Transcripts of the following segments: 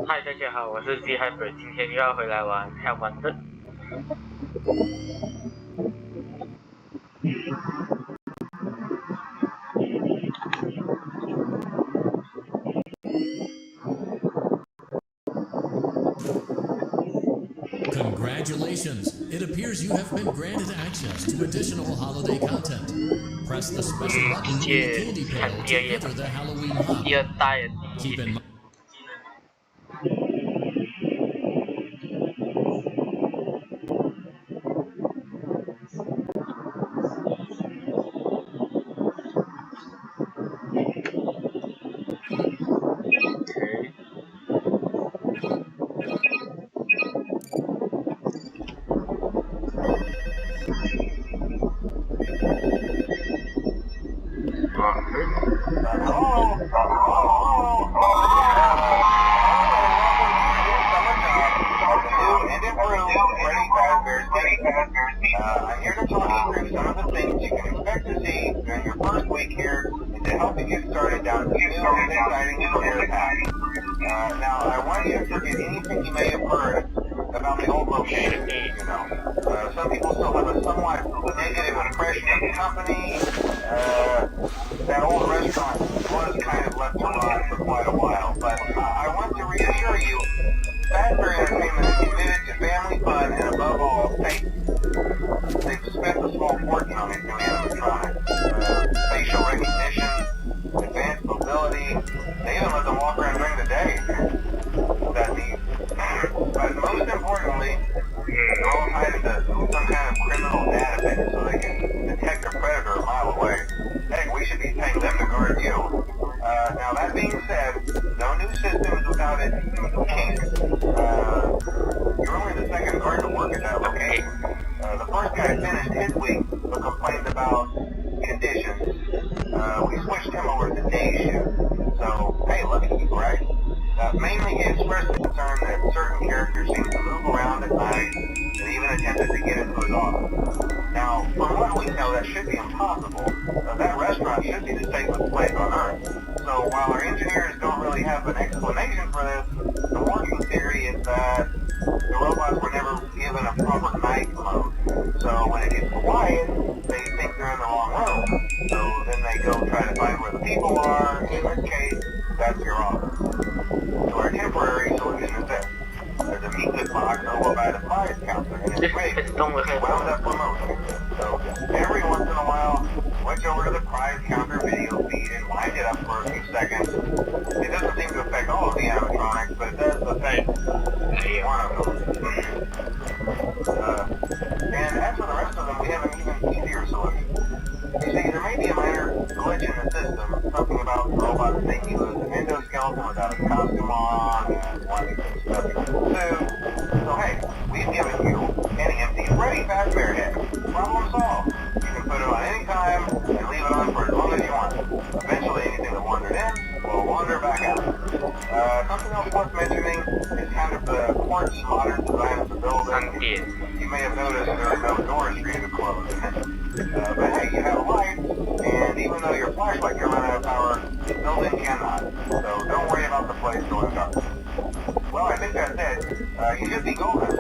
嗨，大家好，我是 Z Hyper，今天又要回来玩还玩的。Congratulations! It appears you have been granted access to additional holiday content. Press the special button in the candy pail to enter the Halloween hub. Keep in mind. I'm here to talk you through some of the things you can expect to see during your first week here and to help you get started down this new and exciting career path. Now, I want you to forget anything you may have heard about the old location, some people still have a somewhat negative impression of the company. That old restaurant was kind of left to rot for quite a while, but I want to reassure you, Fazbear Entertainment is committed to family fun and above all, safety. They've spent a small fortune on these new animatronics. Facial recognition, advanced mobility, they even let them walk around during the day. That's neat. But most importantly, they're all tied into some kind of criminal database so they can detect a predator a mile away. Heck, we should be paying them to guard you. Now that being said, no new system is without its kinks. You're only the second guard to work at that location. The first guy finished his week but complained about conditions. We switched him over to day shift. So, hey, lucky, right? Mainly he expressed concern that certain characters seem to move around at night and even attempted to get into his office. Now, from what we know, that should be impossible. That restaurant should be the safest place on Earth. So while our engineers don't really have an explanation for this, the working theory is that the robots were never given a proper night mode. So when it gets quiet, they think they're in the wrong room. So then they go try to find where the people are. In this case, that's your office. So our temporary solution is this. There's a music box over by the prize counter, and it's great. It's wound up promotion. So every once in a while, switch over to the prize counter video feed and wind it up for a few seconds. It doesn't seem to affect all of the animatronics, but it does affect one of them. And as for the rest of them, we have an even easier solution. You see, there may be a minor glitch in the system, something about the robot thinking it was an endoskeleton without a costume on, and wanting to stuff in the suit. So hey, we've given you an empty, ready Fazbear head. Problem solved. You can put it on any time, and leave it on for as long as you want. Eventually, anything that wandered in will wander back out. Something else worth mentioning is kind of the quirky modern design of the building. You may have noticed there are no doors for you to close. But hey, you have lights, and even though your flashlight can run out of power, the building cannot. So don't worry about the place going dark. Well, I think that's it. You should be golden.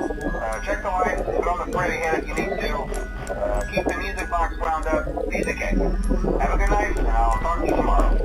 Check the lights, put on the Freddy head if you need to. Keep the music box wound up. Piece of cake. Have a good night, and I'll talk to you tomorrow.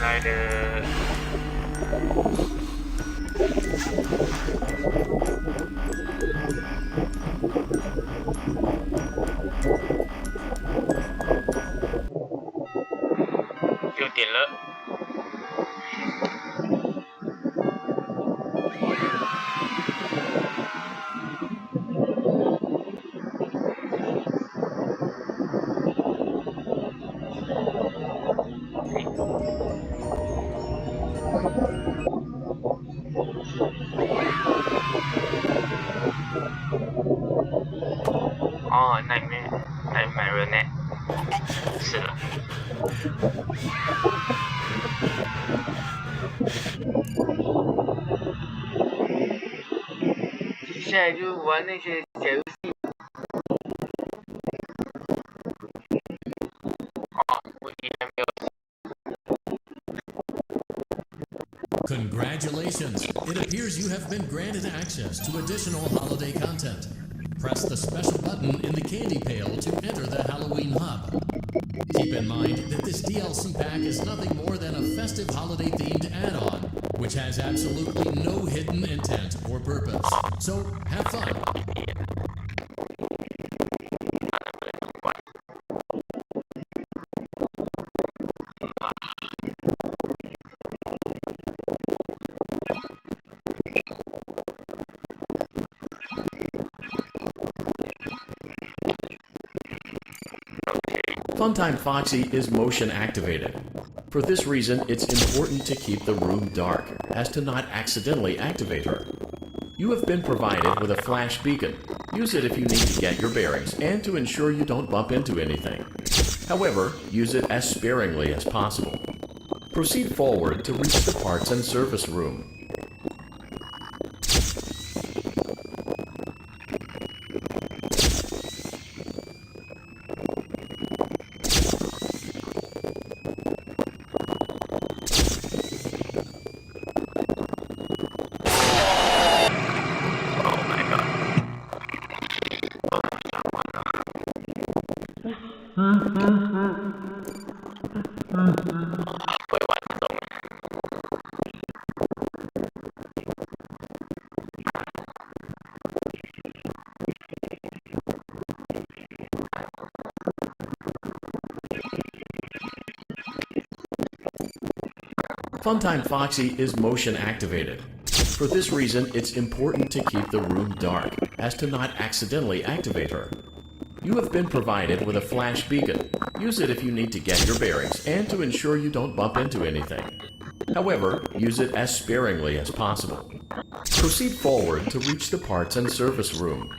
来的。又点了。哦，Animatronix，是的。接下来就玩那些小游戏。哦，我依然没有。Congratulations! It appears you have been granted access to additional holiday content. Press the special button in the candy pail to enter the Halloween hub. Keep in mind that this DLC pack is nothing more than a festive holiday-themed add-on, which has absolutely no hidden intent or purpose. So, have fun! Funtime Foxy is motion activated. For this reason, it's important to keep the room dark, as to not accidentally activate her. You have been provided with a flash beacon. Use it if you need to get your bearings and to ensure you don't bump into anything. However, use it as sparingly as possible. Proceed forward to reach the parts and service room. Funtime Foxy is motion activated. For this reason, it's important to keep the room dark, as to not accidentally activate her. You have been provided with a flash beacon. Use it if you need to get your bearings and to ensure you don't bump into anything. However, use it as sparingly as possible. Proceed forward to reach the parts and service room.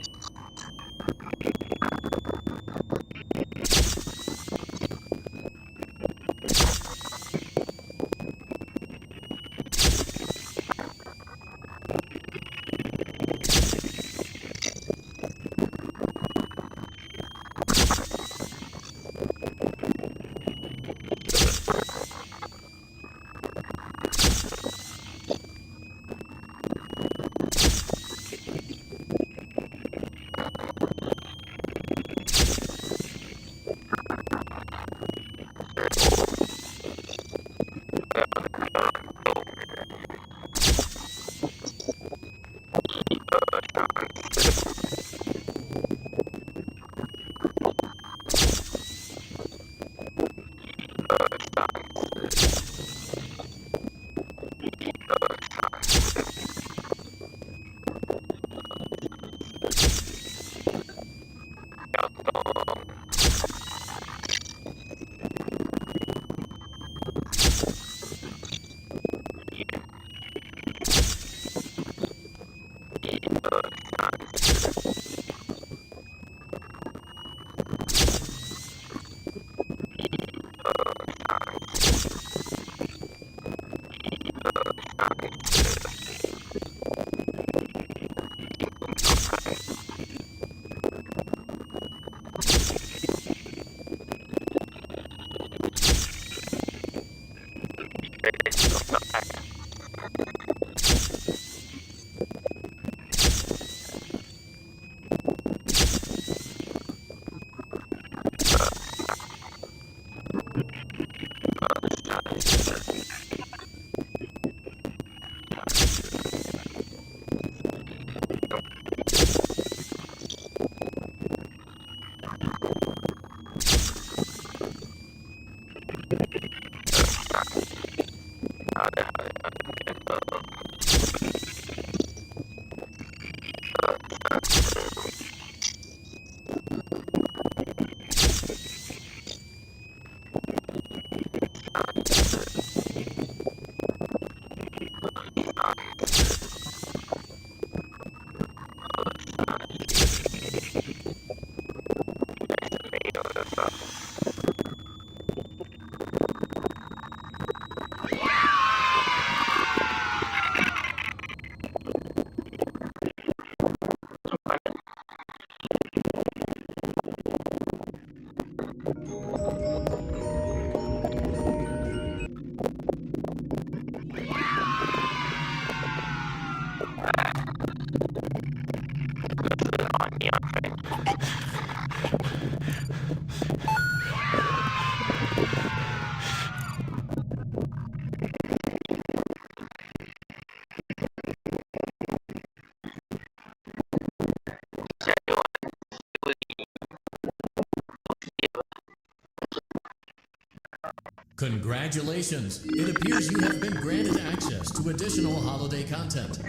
Congratulations! It appears you have been granted access to additional holiday content.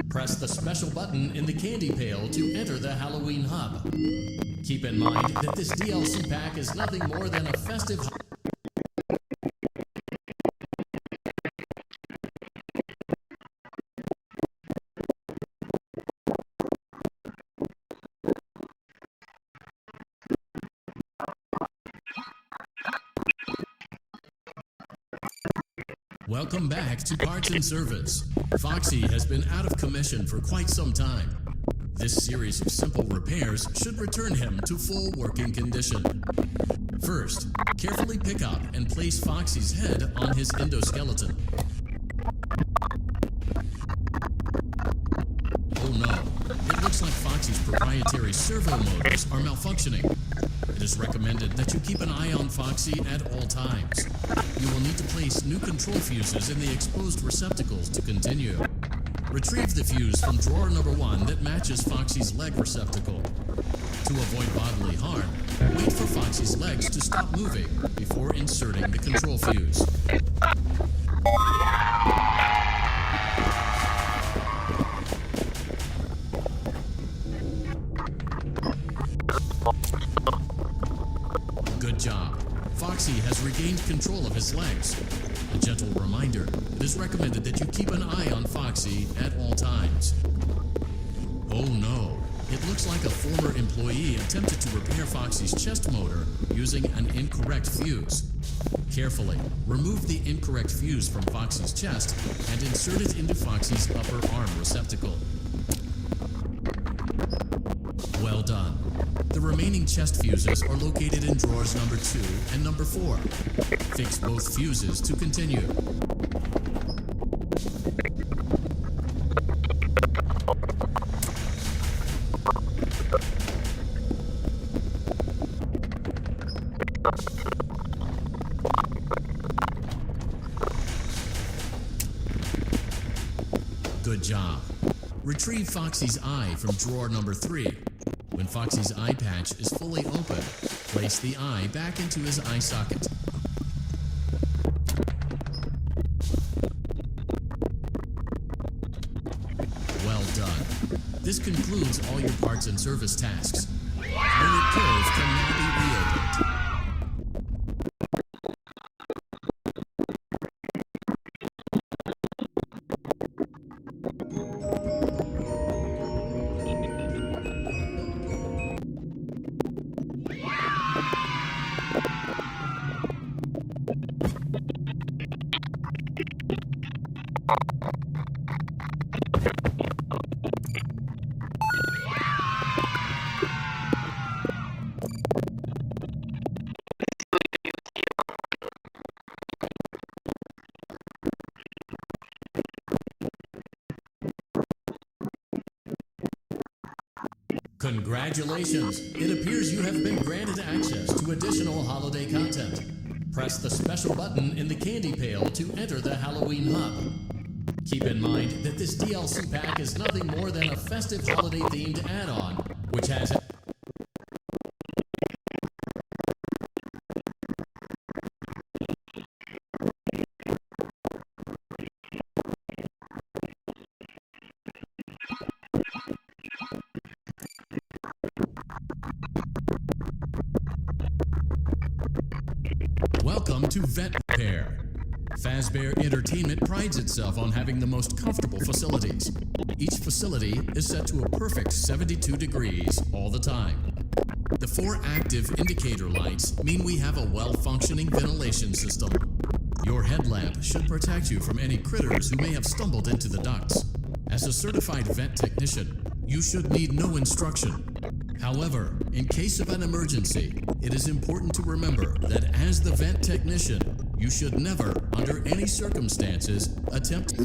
Press the special button in the candy pail to enter the Halloween hub. Keep in mind that this DLC pack is nothing more than a festive Welcome back to Parts and Service. Foxy has been out of commission for quite some time. This series of simple repairs should return him to full working condition. First, carefully pick up and place Foxy's head on his endoskeleton. Oh no, it looks like Foxy's proprietary servo motors are malfunctioning. It is recommended that you keep an eye on Foxy at all times. You will need to place new control fuses in the exposed receptacles to continue. Retrieve the fuse from drawer number 1 that matches Foxy's leg receptacle. To avoid bodily harm, wait for Foxy's legs to stop moving before inserting the control fuse. Good job. Foxy has regained control of his legs. A gentle reminder, it is recommended that you keep an eye on Foxy at all times. Oh no, it looks like a former employee attempted to repair Foxy's chest motor using an incorrect fuse. Carefully, remove the incorrect fuse from Foxy's chest and insert it into Foxy's upper arm receptacle. Well done. The remaining chest fuses are located in drawers number 2 and number 4. Fix both fuses to continue. Good job. Retrieve Foxy's eye from drawer number 3. When Foxy's eye patch is fully open, place the eye back into his eye socket. Well done. This concludes all your parts and service tasks. Pirate Cove can now be reopened. Congratulations! It appears you have been granted access to additional holiday content. Press the special button in the candy pail to enter the Halloween hub. Keep in mind that this DLC pack is nothing more than a festive holiday-themed add-on, which has Welcome to Vet Repair. Fazbear Entertainment prides itself on having the most comfortable facilities. Each facility is set to a perfect 72 degrees all the time. The 4 active indicator lights mean we have a well-functioning ventilation system. Your headlamp should protect you from any critters who may have stumbled into the ducts. As a certified vet technician, you should need no instruction. However, in case of an emergency, it is important to remember that as the vent technician, you should never, under any circumstances, attempt to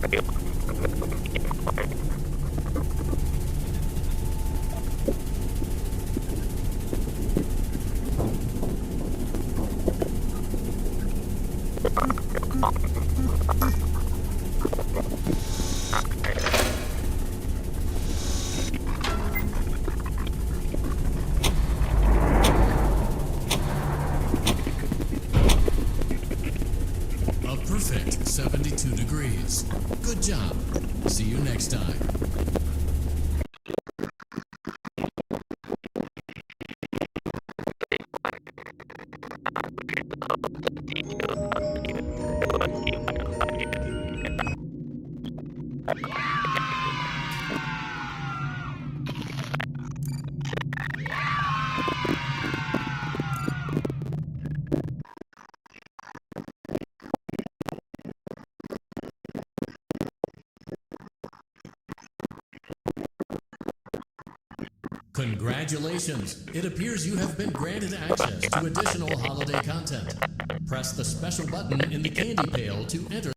A perfect 72 degrees. Good job. See you next time. Congratulations! It appears you have been granted access to additional holiday content. Press the special button in the candy pail to enter